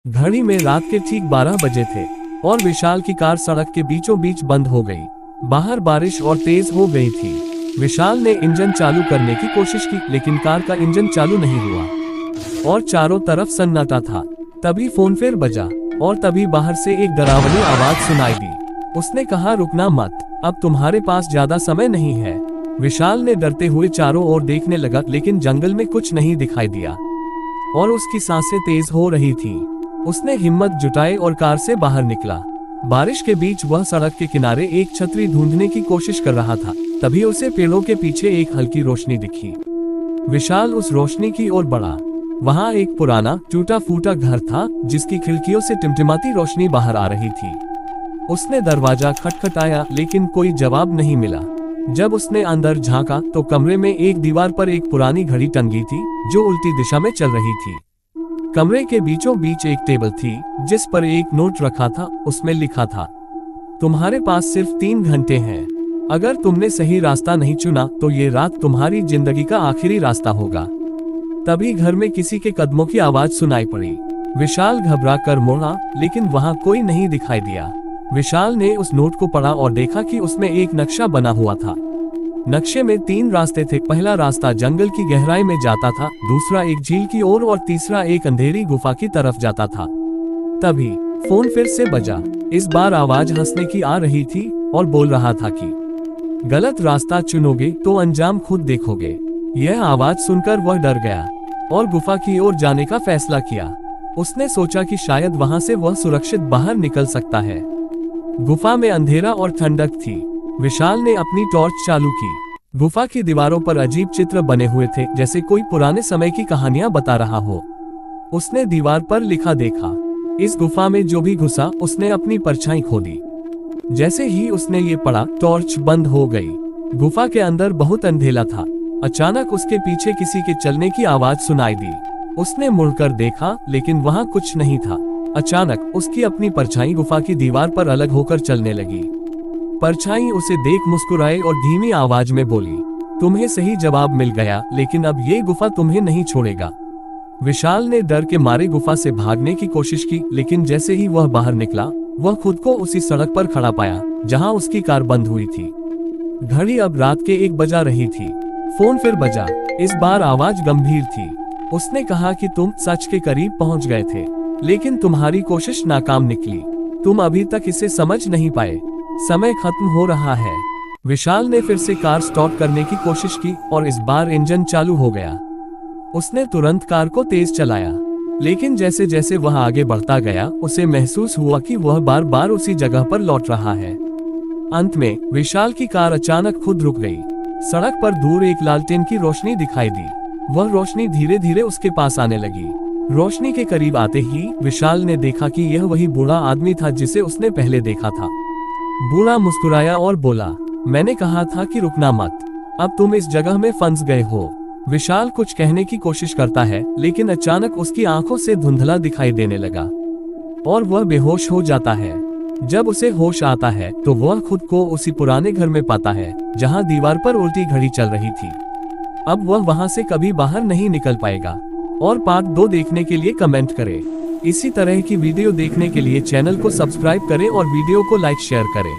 घड़ी में रात के ठीक 12 बजे थे और विशाल की कार सड़क के बीचों बीच बंद हो गई। बाहर बारिश और तेज हो गई थी। विशाल ने इंजन चालू करने की कोशिश की, लेकिन कार का इंजन चालू नहीं हुआ और चारों तरफ सन्नाटा था। तभी फोन फिर बजा और तभी बाहर से एक डरावनी आवाज सुनाई दी। उसने कहा, रुकना मत, अब तुम्हारे पास ज्यादा समय नहीं है। विशाल ने डरते हुए चारों ओर देखने लगा, लेकिन जंगल में कुछ नहीं दिखाई दिया और उसकी सांसें तेज हो रही थी। उसने हिम्मत जुटाई और कार से बाहर निकला। बारिश के बीच वह सड़क के किनारे एक छतरी ढूंढने की कोशिश कर रहा था। तभी उसे पेड़ों के पीछे एक हल्की रोशनी दिखी। विशाल उस रोशनी की ओर बढ़ा। वहां एक पुराना टूटा फूटा घर था, जिसकी खिड़कियों से टिमटिमाती रोशनी बाहर आ रही थी। उसने दरवाजा खटखटाया, लेकिन कोई जवाब नहीं मिला। जब उसने अंदर झांका तो कमरे में एक दीवार पर एक पुरानी घड़ी टंगी थी, जो उल्टी दिशा में चल रही थी। कमरे के बीचों बीच एक टेबल थी, जिस पर एक नोट रखा था। उसमें लिखा था, तुम्हारे पास सिर्फ 3 घंटे हैं। अगर तुमने सही रास्ता नहीं चुना तो ये रात तुम्हारी जिंदगी का आखिरी रास्ता होगा। तभी घर में किसी के कदमों की आवाज सुनाई पड़ी। विशाल घबरा कर मुड़ा, लेकिन वहां कोई नहीं दिखाई दिया। विशाल ने उस नोट को पढ़ा और देखा कि उसमें एक नक्शा बना हुआ था। नक्शे में 3 रास्ते थे। पहला रास्ता जंगल की गहराई में जाता था, दूसरा एक झील की ओर और तीसरा एक अंधेरी गुफा की तरफ जाता था। तभी फोन फिर से बजा। इस बार आवाज हंसने की आ रही थी और बोल रहा था कि गलत रास्ता चुनोगे तो अंजाम खुद देखोगे। यह आवाज सुनकर वह डर गया और गुफा की ओर जाने का फैसला किया। उसने सोचा कि शायद वहां से वह सुरक्षित बाहर निकल सकता है। गुफा में अंधेरा और ठंडक थी। विशाल ने अपनी टॉर्च चालू की। गुफा की दीवारों पर अजीब चित्र बने हुए थे, जैसे कोई पुराने समय की कहानियां बता रहा हो। उसने दीवार पर लिखा देखा। इस गुफा में जो भी घुसा उसने अपनी परछाई खो दी। जैसे ही उसने ये पढ़ा, टॉर्च बंद हो गई। गुफा के अंदर बहुत अंधेरा था। अचानक उसके पीछे किसी के चलने की आवाज सुनाई दी। उसने मुड़कर देखा, लेकिन वहां कुछ नहीं था। अचानक उसकी अपनी परछाई गुफा की दीवार पर अलग होकर चलने लगी। परछाई उसे देख मुस्कुराई और धीमी आवाज में बोली, तुम्हें सही जवाब मिल गया, लेकिन अब ये गुफा तुम्हें नहीं छोड़ेगा। विशाल ने डर के मारे गुफा से भागने की कोशिश की, लेकिन जैसे ही वह बाहर निकला, वह खुद को उसी सड़क पर खड़ा पाया जहां उसकी कार बंद हुई थी। घड़ी अब रात के 1 बजा रही थी। फोन फिर बजा। इस बार आवाज गंभीर थी। उसने कहा कि तुम सच के करीब पहुंच गए थे, लेकिन तुम्हारी कोशिश नाकाम निकली। तुम अभी तक इसे समझ नहीं पाए। समय खत्म हो रहा है। विशाल ने फिर से कार स्टार्ट करने की कोशिश की और इस बार इंजन चालू हो गया। उसने तुरंत कार को तेज चलाया, लेकिन जैसे जैसे वह आगे बढ़ता गया, उसे महसूस हुआ कि वह बार बार उसी जगह पर लौट रहा है। अंत में विशाल की कार अचानक खुद रुक गई। सड़क पर दूर एक लालटेन की रोशनी दिखाई दी। वह रोशनी धीरे धीरे उसके पास आने लगी। रोशनी के करीब आते ही विशाल ने देखा कि यह वही बूढ़ा आदमी था जिसे उसने पहले देखा था। बूढ़ा मुस्कुराया और बोला, मैंने कहा था कि रुकना मत, अब तुम इस जगह में फंस गए हो। विशाल कुछ कहने की कोशिश करता है, लेकिन अचानक उसकी आंखों से धुंधला दिखाई देने लगा और वह बेहोश हो जाता है। जब उसे होश आता है तो वह खुद को उसी पुराने घर में पाता है, जहां दीवार पर उल्टी घड़ी चल रही थी। अब वह वहां से कभी बाहर नहीं निकल पाएगा। और पार्ट 2 देखने के लिए कमेंट करें। इसी तरह की वीडियो देखने के लिए चैनल को सब्सक्राइब करें और वीडियो को लाइक शेयर करें।